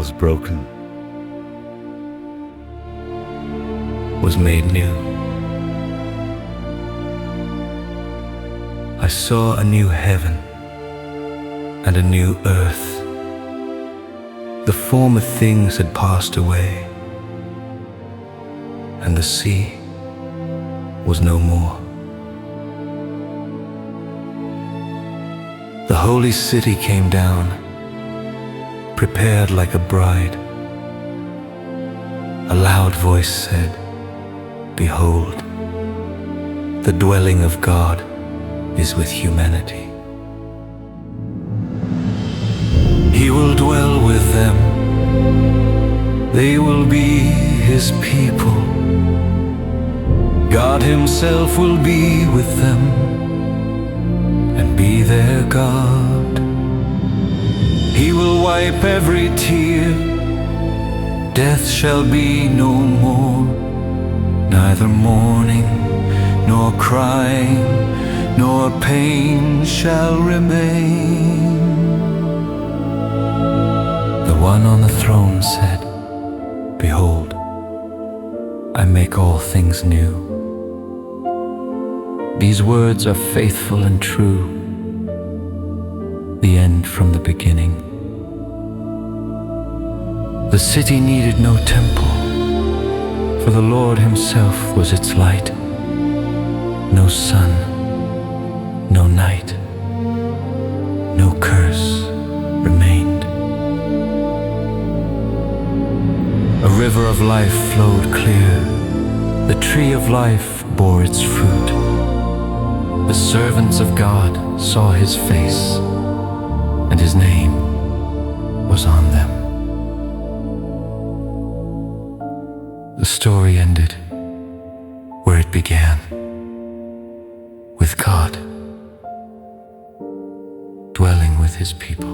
was broken was made new. I saw a new heaven and a new earth. The former things had passed away, and the sea was no more. The holy city came down, prepared like a bride. A loud voice said, "Behold, the dwelling of God is with humanity. He will dwell with them. They will be His people. God Himself will be with them and be their God. He will wipe every tear. Death shall be no more, neither mourning nor crying, nor pain shall remain." The one on the throne said, "Behold, I make all things new." These words are faithful and true, the end from the beginning. The city needed no temple, for the Lord Himself was its light. No sun, no night, no curse remained. A river of life flowed clear. The tree of life bore its fruit. The servants of God saw His face, and His name was on them. The story ended where it began, with God dwelling with His people.